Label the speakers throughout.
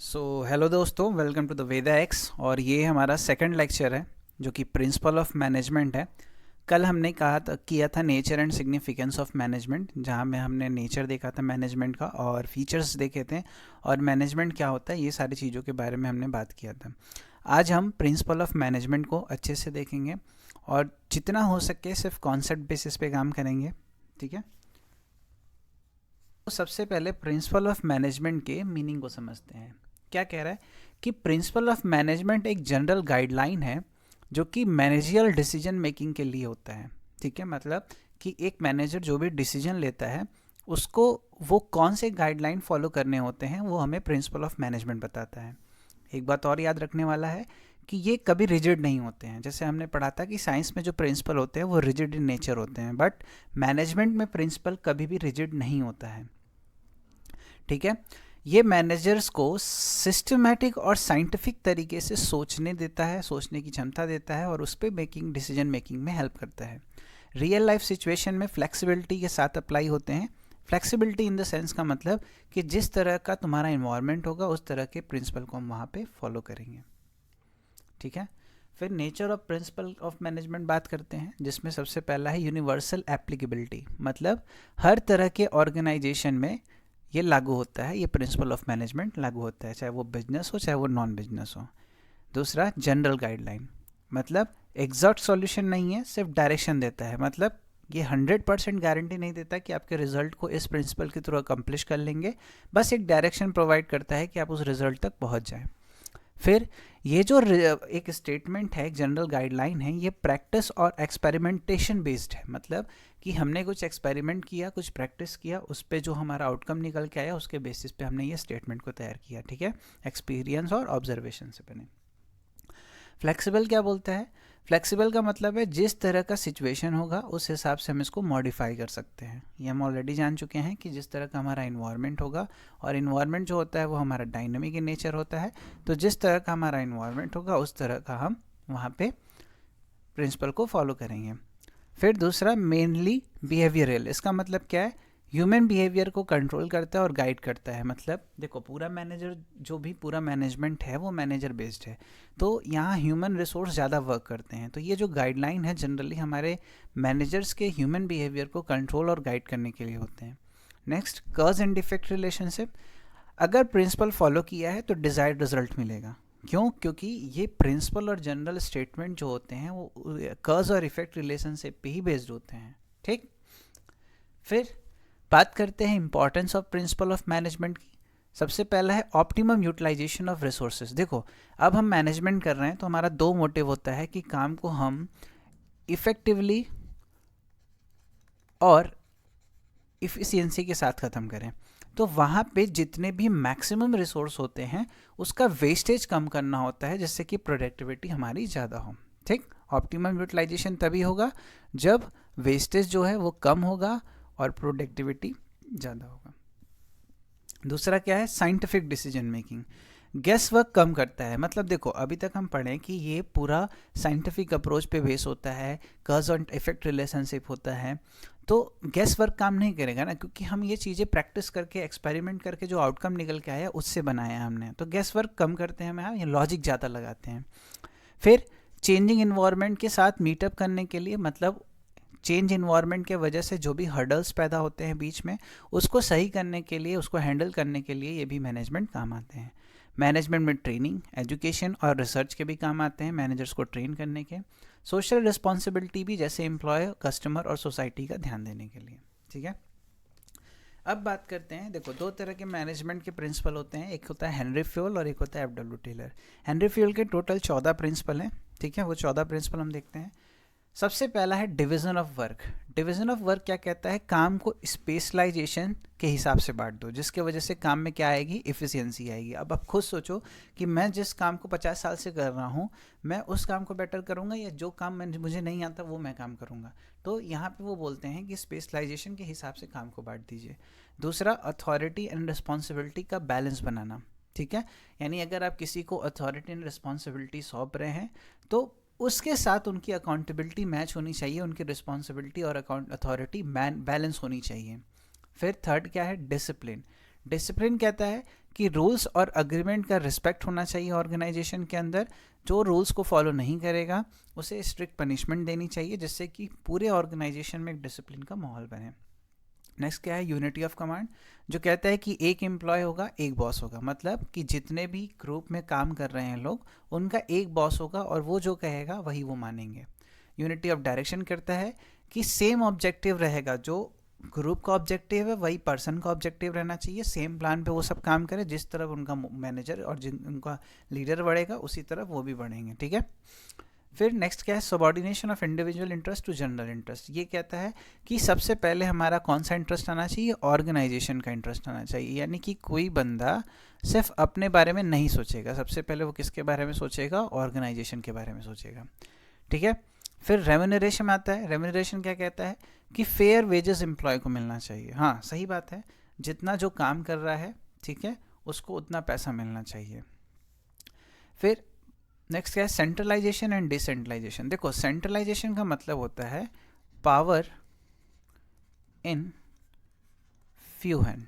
Speaker 1: Hello दोस्तों, welcome to the Veda X. और ये हमारा सेकंड लेक्चर है जो कि प्रिंसिपल ऑफ मैनेजमेंट है। कल हमने किया था nature and significance of management, जहाँ में हमने नेचर देखा था मैनेजमेंट का और फीचर्स देखे थे और मैनेजमेंट क्या होता है, ये सारी चीज़ों के बारे में हमने बात किया था। आज हम प्रिंसिपल ऑफ मैनेजमेंट को अच्छे से देखेंगे और जितना हो सके सिर्फ कॉन्सेप्ट बेसिस पे काम करेंगे। ठीक है, तो सबसे पहले प्रिंसिपल ऑफ मैनेजमेंट के मीनिंग को समझते हैं। क्या कह रहा है कि प्रिंसिपल ऑफ मैनेजमेंट एक जनरल गाइडलाइन है जो कि मैनेजियल डिसीजन मेकिंग के लिए होता है। ठीक है, मतलब कि एक मैनेजर जो भी डिसीजन लेता है उसको वो कौन से गाइडलाइन फॉलो करने होते हैं वो हमें प्रिंसिपल ऑफ मैनेजमेंट बताता है। एक बात और याद रखने वाला है कि ये कभी रिजिड नहीं होते हैं। जैसे हमने पढ़ा था कि साइंस में जो प्रिंसिपल होते हैं वो रिजिड इन नेचर होते हैं, बट मैनेजमेंट में प्रिंसिपल कभी भी रिजिड नहीं होता है। ठीक है, ये मैनेजर्स को सिस्टमैटिक और साइंटिफिक तरीके से सोचने देता है, सोचने की क्षमता देता है और उस पर डिसीजन मेकिंग में हेल्प करता है। रियल लाइफ सिचुएशन में फ्लेक्सिबिलिटी के साथ अप्लाई होते हैं। फ्लेक्सिबिलिटी इन द सेंस का मतलब कि जिस तरह का तुम्हारा इन्वायरमेंट होगा उस तरह के प्रिंसिपल को हम वहाँ पे फॉलो करेंगे। ठीक है, फिर nature of principle of management बात करते हैं, जिसमें सबसे पहला है यूनिवर्सल एप्लीकेबिलिटी, मतलब हर तरह के ऑर्गेनाइजेशन में ये लागू होता है, ये प्रिंसिपल ऑफ मैनेजमेंट लागू होता है, चाहे वो बिजनेस हो चाहे वो नॉन बिजनेस हो। दूसरा जनरल गाइडलाइन, मतलब एग्जैक्ट सॉल्यूशन नहीं है, सिर्फ डायरेक्शन देता है। मतलब ये 100% गारंटी नहीं देता कि आपके रिजल्ट को इस प्रिंसिपल के थ्रू अकम्प्लिश कर लेंगे, बस एक डायरेक्शन प्रोवाइड करता है कि आप उस रिजल्ट तक पहुंच जाएं। फिर ये जो एक स्टेटमेंट है, एक जनरल गाइडलाइन है, ये प्रैक्टिस और एक्सपेरिमेंटेशन बेस्ड है। मतलब कि हमने कुछ एक्सपेरिमेंट किया, कुछ प्रैक्टिस किया, उस पर जो हमारा आउटकम निकल के आया उसके बेसिस पे हमने ये स्टेटमेंट को तैयार किया। ठीक है, एक्सपीरियंस और ऑब्जर्वेशन से बने। फ्लेक्सिबल क्या बोलता है? फ्लेक्सिबल का मतलब है जिस तरह का सिचुएशन होगा उस हिसाब से हम इसको मॉडिफाई कर सकते हैं। ये हम ऑलरेडी जान चुके हैं कि जिस तरह का हमारा इन्वायरमेंट होगा, और इन्वायरमेंट जो होता है वो हमारा डायनेमिक इन नेचर होता है, तो जिस तरह का हमारा इन्वायरमेंट होगा उस तरह का हम वहाँ पे प्रिंसिपल को फॉलो करेंगे। फिर दूसरा मेनली बिहेवियरल, इसका मतलब क्या है? ह्यूमन बिहेवियर को कंट्रोल करता है और गाइड करता है। मतलब देखो, पूरा मैनेजर जो भी पूरा मैनेजमेंट है वो मैनेजर बेस्ड है, तो यहाँ ह्यूमन रिसोर्स ज़्यादा वर्क करते हैं। तो ये जो गाइडलाइन है जनरली हमारे मैनेजर्स के ह्यूमन बिहेवियर को कंट्रोल और गाइड करने के लिए होते हैं। Next, cause and effect relationship, अगर प्रिंसिपल फॉलो किया है तो डिज़ायर्ड रिजल्ट मिलेगा। क्यों? क्योंकि ये प्रिंसिपल और जनरल स्टेटमेंट जो होते हैं वो कॉज और इफेक्ट रिलेशनशिप पे ही बेस्ड होते हैं। ठीक, फिर बात करते हैं importance of principle of management की। सबसे पहला है ऑप्टिमम यूटिलाइजेशन ऑफ रिसोर्सेज। देखो, अब हम मैनेजमेंट कर रहे हैं तो हमारा दो मोटिव होता है कि काम को हम इफेक्टिवली और इफ़िशियंसी के साथ ख़त्म करें। तो वहाँ पे जितने भी मैक्सिमम रिसोर्स होते हैं उसका वेस्टेज कम करना होता है, जिससे कि प्रोडक्टिविटी हमारी ज़्यादा हो। ठीक, ऑप्टिमम यूटिलाइजेशन तभी होगा जब वेस्टेज जो है वो कम होगा और प्रोडक्टिविटी ज़्यादा होगा। दूसरा क्या है? Scientific decision making, guess work कम करता है। मतलब देखो, अभी तक हम पढ़ें कि ये पूरा साइंटिफिक अप्रोच पे बेस होता है, कॉज एंड इफेक्ट रिलेशनशिप होता है, तो गैस वर्क काम नहीं करेगा ना, क्योंकि हम ये चीज़ें प्रैक्टिस करके एक्सपेरिमेंट करके जो आउटकम निकल के आया उससे बनाया हमने। तो गैस वर्क कम करते हैं हम, ये लॉजिक ज़्यादा लगाते हैं। फिर चेंजिंग इन्वायरमेंट के साथ मीटअप करने के लिए, मतलब चेंज इन्वायरमेंट के वजह से जो भी हर्डल्स पैदा होते हैं बीच में, उसको सही करने के लिए, उसको हैंडल करने के लिए ये भी मैनेजमेंट काम आते हैं। मैनेजमेंट में ट्रेनिंग, एजुकेशन और रिसर्च के भी काम आते हैं मैनेजर्स को ट्रेन करने के। सोशल रिस्पॉन्सिबिलिटी भी, जैसे एम्प्लॉय, कस्टमर और सोसाइटी का ध्यान देने के लिए। ठीक है, अब बात करते हैं। देखो, दो तरह के मैनेजमेंट के प्रिंसिपल होते हैं, एक होता है हेनरी फ्यूल और एक होता है एफ.डब्ल्यू. टेलर। हेनरी फ्यूल के टोटल 14 प्रिंसिपल हैं। ठीक है, वो 14 प्रिंसिपल हम देखते हैं। सबसे पहला है division of work. Division of work क्या कहता है? काम को स्पेशलाइजेशन के हिसाब से बांट दो, जिसके वजह से काम में क्या आएगी? इफ़िशियंसी आएगी। अब आप खुद सोचो कि मैं जिस काम को 50 साल से कर रहा हूँ, मैं उस काम को बेटर करूँगा या जो काम मुझे नहीं आता वो मैं काम करूँगा? तो यहाँ पे वो बोलते हैं कि स्पेशलाइजेशन के हिसाब से काम को बांट दीजिए। दूसरा, अथॉरिटी एंड रिस्पॉन्सिबिलिटी का बैलेंस बनाना। ठीक है, यानी अगर आप किसी को अथॉरिटी एंड रिस्पॉन्सिबिलिटी सौंप रहे हैं तो उसके साथ उनकी अकाउंटेबिलिटी मैच होनी चाहिए, उनकी रिस्पॉन्सिबिलिटी और अथॉरिटी बैलेंस होनी चाहिए। फिर थर्ड क्या है? डिसिप्लिन। डिसिप्लिन कहता है कि रूल्स और अग्रीमेंट का रिस्पेक्ट होना चाहिए ऑर्गेनाइजेशन के अंदर। जो रूल्स को फॉलो नहीं करेगा उसे स्ट्रिक्ट पनिशमेंट देनी चाहिए, जिससे कि पूरे ऑर्गेनाइजेशन में एक डिसिप्लिन का माहौल बने। नेक्स्ट क्या है, यूनिटी ऑफ कमांड, जो कहता है कि एक एम्प्लॉय होगा, एक बॉस होगा। मतलब कि जितने भी ग्रुप में काम कर रहे हैं लोग, उनका एक बॉस होगा और वो जो कहेगा वही वो मानेंगे। यूनिटी ऑफ डायरेक्शन करता है कि सेम ऑब्जेक्टिव रहेगा, जो ग्रुप का ऑब्जेक्टिव है वही पर्सन का ऑब्जेक्टिव रहना चाहिए। सेम प्लान पे वो सब काम करें, जिस तरफ उनका मैनेजर और जिन उनका लीडर बढ़ेगा उसी तरफ वो भी बढ़ेंगे, ठीक है। फिर नेक्स्ट क्या है, subordination of individual interest to general interest. ये कहता है कि सबसे पहले हमारा कौन सा इंटरेस्ट आना चाहिए, ऑर्गेनाइजेशन का इंटरेस्ट आना चाहिए। यानी कि कोई बंदा सिर्फ अपने बारे में नहीं सोचेगा, सबसे पहले वो किसके बारे में सोचेगा, ऑर्गेनाइजेशन के बारे में सोचेगा, ठीक है। फिर रेम्यूनरेशन आता है। रेम्यूनरेशन क्या कहता है कि फेयर वेजेस एम्प्लॉय को मिलना चाहिए। हाँ सही बात है, जितना जो काम कर रहा है, ठीक है, उसको उतना पैसा मिलना चाहिए। फिर नेक्स्ट क्या है, सेंट्रलाइजेशन एंड डिसेंट्रलाइजेशन। देखो सेंट्रलाइजेशन का मतलब होता है पावर इन फ्यू हैंड,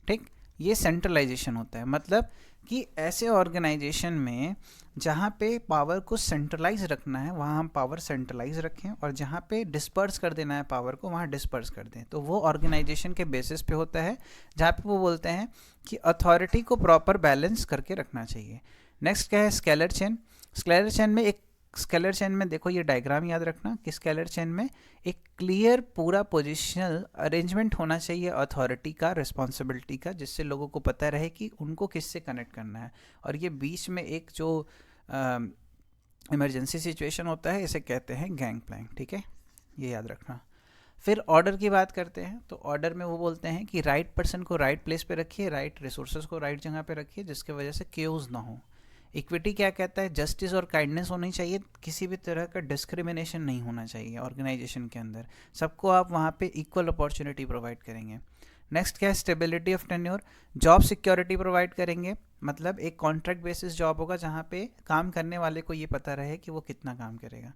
Speaker 1: ठीक, ये सेंट्रलाइजेशन होता है। मतलब कि ऐसे ऑर्गेनाइजेशन में जहाँ पे पावर को सेंट्रलाइज रखना है वहाँ हम पावर सेंट्रलाइज रखें, और जहाँ पे डिस्पर्स कर देना है पावर को वहाँ डिस्पर्स कर दें। तो वो ऑर्गेनाइजेशन के बेसिस पे होता है, जहाँ पे वो बोलते हैं कि अथॉरिटी को प्रॉपर बैलेंस करके रखना चाहिए। नेक्स्ट क्या है, स्केलर चेन। स्केलर चेन में देखो ये डायग्राम याद रखना कि स्केलर चेन में एक क्लियर पूरा पोजिशनल अरेंजमेंट होना चाहिए अथॉरिटी का, रिस्पॉन्सिबिलिटी का, जिससे लोगों को पता रहे कि उनको किससे कनेक्ट करना है। और ये बीच में एक जो इमरजेंसी सिचुएशन होता है इसे कहते हैं गैंग प्लैंक, ठीक है, ये याद रखना। फिर ऑर्डर की बात करते हैं, तो ऑर्डर में वो बोलते हैं कि राइट पर्सन को राइट प्लेस पे रखिए, राइट रिसोर्सेज को राइट जगह पे रखिए, जिसकी वजह से केओस ना हो। इक्विटी क्या कहता है, जस्टिस और काइंडनेस होनी चाहिए, किसी भी तरह का डिस्क्रिमिनेशन नहीं होना चाहिए ऑर्गेनाइजेशन के अंदर, सबको आप वहाँ पे इक्वल अपॉर्चुनिटी प्रोवाइड करेंगे। नेक्स्ट क्या है, stability of tenure, job security provide करेंगे। मतलब एक कॉन्ट्रैक्ट बेसिस जॉब होगा जहाँ पे काम करने वाले को ये पता रहे कि वो कितना काम करेगा।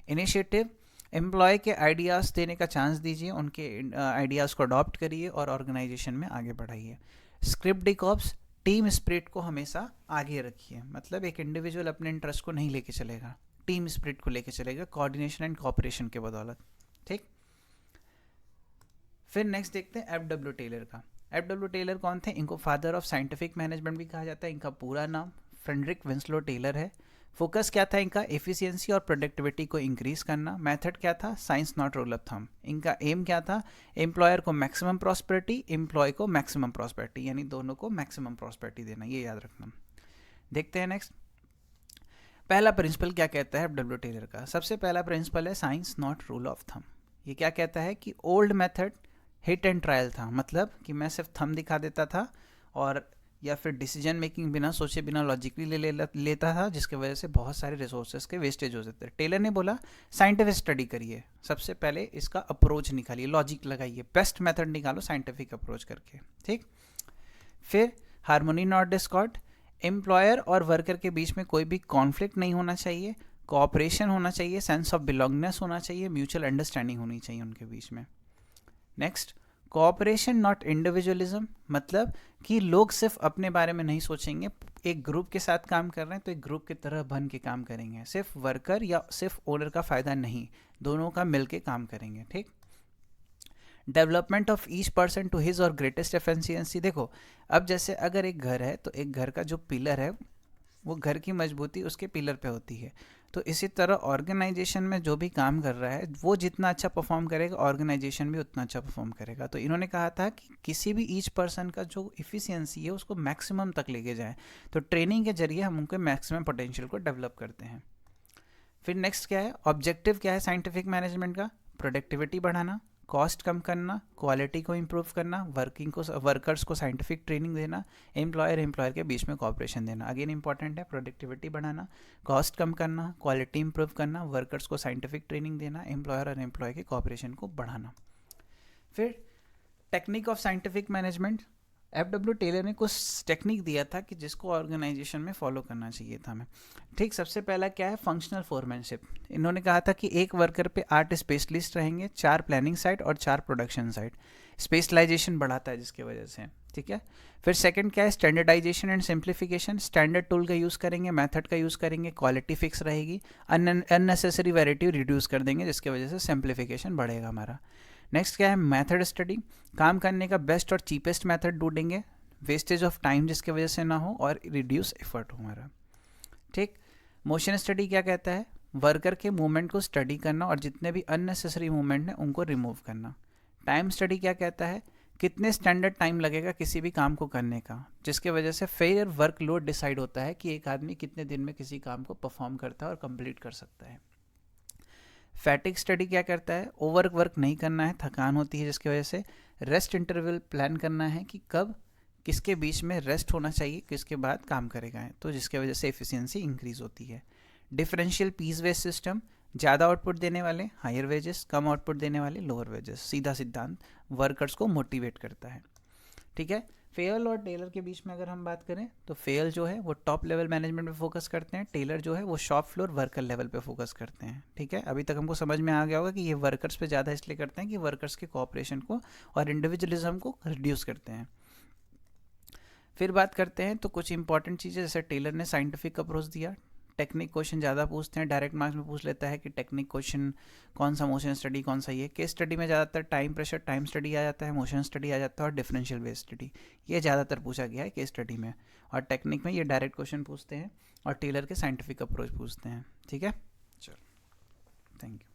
Speaker 1: इनिशिएटिव, एम्प्लॉय के आइडियाज़ देने का चांस दीजिए, उनके आइडियाज़ को अडॉप्ट करिए और ऑर्गेनाइजेशन में आगे बढ़ाइए। स्क्रिप्ट डिकॉप्स, टीम स्पिरिट को हमेशा आगे रखिए। मतलब एक इंडिविजुअल अपने इंटरेस्ट को नहीं लेके चलेगा, टीम स्पिरिट को लेके चलेगा, कोऑर्डिनेशन एंड कोऑपरेशन के बदौलत, ठीक। फिर नेक्स्ट देखते हैं एफ.डब्ल्यू. टेलर का। एफ.डब्ल्यू. टेलर कौन थे, इनको फादर ऑफ साइंटिफिक मैनेजमेंट भी कहा जाता है। इनका पूरा नाम फ्रेडरिक विंसलो टेलर है। फोकस क्या था इनका, एफिशिएंसी और प्रोडक्टिविटी को इंक्रीज करना। मेथड क्या था, science not rule of thumb. इनका एम क्या था, एम्प्लॉयर को मैक्सिमम प्रॉस्पेरिटी, एम्प्लॉय को मैक्सिमम प्रॉस्पेरिटी, यानी दोनों को मैक्सिमम प्रॉस्पेरिटी देना, ये याद रखना। देखते हैं नेक्स्ट, पहला प्रिंसिपल क्या कहता है एफ.डब्ल्यू. टेलर का। सबसे पहला प्रिंसिपल है science not rule of thumb. ये क्या कहता है कि old method hit and trial था। मतलब कि मैं सिर्फ थंब दिखा देता था और या फिर डिसीजन मेकिंग बिना सोचे बिना लॉजिकली लेता था, जिसकी वजह से बहुत सारे रिसोर्सेज के वेस्टेज हो जाते थे। टेलर ने बोला साइंटिफिक स्टडी करिए, सबसे पहले इसका अप्रोच निकालिए, लॉजिक लगाइए, बेस्ट मेथड निकालो साइंटिफिक अप्रोच करके, ठीक। फिर हार्मोनी नॉट डिस्कॉर्ड, एम्प्लॉयर और वर्कर के बीच में कोई भी कॉन्फ्लिक्ट नहीं होना चाहिए, कोऑपरेशन होना चाहिए, सेंस ऑफ बिलोंगनेस होना चाहिए, म्यूचुअल अंडरस्टैंडिंग होनी चाहिए उनके बीच में। Next, cooperation not individualism. मतलब कि लोग सिर्फ अपने बारे में नहीं सोचेंगे, एक ग्रुप के साथ काम कर रहे हैं तो एक ग्रुप की तरह बन के काम करेंगे, सिर्फ वर्कर या सिर्फ ओनर का फ़ायदा नहीं, दोनों का मिल के काम करेंगे, ठीक। Development of each person to his और ग्रेटेस्ट एफिशिएंसी। देखो अब जैसे अगर एक घर है तो एक घर का जो पिलर है वो घर की मजबूती उसके पिलर पे होती है, तो इसी तरह ऑर्गेनाइजेशन में जो भी काम कर रहा है वो जितना अच्छा परफॉर्म करेगा ऑर्गेनाइजेशन भी उतना अच्छा परफॉर्म करेगा। तो इन्होंने कहा था कि किसी भी ईच पर्सन का जो इफ़िशियंसी है उसको मैक्सिमम तक लेके जाएं, तो ट्रेनिंग के जरिए हम उनके मैक्सिमम पोटेंशियल को डेवलप करते हैं। फिर नेक्स्ट क्या है, ऑब्जेक्टिव क्या है साइंटिफिक मैनेजमेंट का, प्रोडक्टिविटी बढ़ाना, कॉस्ट कम करना, क्वालिटी को इम्प्रूव करना, वर्कर्स को साइंटिफिक ट्रेनिंग देना, एम्प्लॉयर के बीच में कॉपरेशन देना। अगेन इंपॉर्टेंट है, प्रोडक्टिविटी बढ़ाना, कॉस्ट कम करना, क्वालिटी इंप्रूव करना, वर्कर्स को साइंटिफिक ट्रेनिंग देना, एम्प्लॉयर और एम्प्लॉय के कॉपरेशन को बढ़ाना। फिर technique of scientific management, F W. Taylor ने कुछ टेक्निक दिया था कि जिसको ऑर्गेनाइजेशन में फॉलो करना चाहिए था हमें, ठीक। सबसे पहला क्या है, फंक्शनल फोरमैनशिप। इन्होंने कहा था कि एक वर्कर पे 8 स्पेशलिस्ट रहेंगे, 4 प्लानिंग साइड और 4 प्रोडक्शन साइड। स्पेशलाइजेशन बढ़ाता है जिसकी वजह से, ठीक है। फिर सेकंड क्या है, standardisation and simplification. Standard tool का यूज़ करेंगे, मेथड का यूज़ करेंगे, क्वालिटी फिक्स रहेगी, अननेसेसरी वेराइटी रिड्यूस कर देंगे जिसकी वजह से सिंप्लीफिकेशन बढ़ेगा हमारा। नेक्स्ट क्या है, मेथड स्टडी। काम करने का बेस्ट और चीपेस्ट मेथड ढूंढेंगे, वेस्टेज ऑफ टाइम जिसकी वजह से ना हो और रिड्यूस एफर्ट हो हमारा, ठीक। मोशन स्टडी क्या कहता है, वर्कर के मूवमेंट को स्टडी करना और जितने भी अननेसेसरी मूवमेंट हैं उनको रिमूव करना। टाइम स्टडी क्या कहता है, कितने स्टैंडर्ड टाइम लगेगा किसी भी काम को करने का, जिसके वजह से फेयर वर्कलोड डिसाइड होता है कि एक आदमी कितने दिन में किसी काम को परफॉर्म करता है और कंप्लीट कर सकता है। फैटिक स्टडी क्या करता है, ओवर वर्क नहीं करना है, थकान होती है जिसकी वजह से रेस्ट इंटरवल प्लान करना है कि कब किसके बीच में रेस्ट होना चाहिए, किसके बाद काम करेगा, तो जिसके वजह से एफिशिएंसी इंक्रीज होती है। डिफरेंशियल पीस वेज सिस्टम, ज़्यादा आउटपुट देने वाले हायर वेजेस, कम आउटपुट देने वाले लोअर वेजेस, सीधा सिद्धांत वर्कर्स को मोटिवेट करता है, ठीक है। फेयल और टेलर के बीच में अगर हम बात करें तो फेयल जो है वो टॉप लेवल मैनेजमेंट पे फोकस करते हैं, टेलर जो है वो शॉप फ्लोर वर्कर लेवल पे फोकस करते हैं, ठीक है। अभी तक हमको समझ में आ गया होगा कि ये वर्कर्स पे ज़्यादा इसलिए करते हैं कि वर्कर्स के कोऑपरेशन को और इंडिविजुअलिज्म को रिड्यूस करते हैं। फिर बात करते हैं तो कुछ इंपॉर्टेंट चीज़ें, जैसे टेलर ने साइंटिफिक अप्रोच दिया, टेक्निक क्वेश्चन ज़्यादा पूछते हैं, डायरेक्ट मार्क्स में पूछ लेता है कि टेक्निक क्वेश्चन कौन सा, मोशन स्टडी कौन सा, ये केस स्टडी में ज़्यादातर टाइम प्रेशर टाइम स्टडी आ जाता है, मोशन स्टडी आ जाता है और डिफरेंशियल बेस स्टडी, ये ज़्यादातर पूछा गया है केस स्टडी में। और टेक्निक में ये डायरेक्ट क्वेश्चन पूछते हैं और टेलर के साइंटिफिक अप्रोच पूछते हैं, ठीक है। चलो, थैंक यू।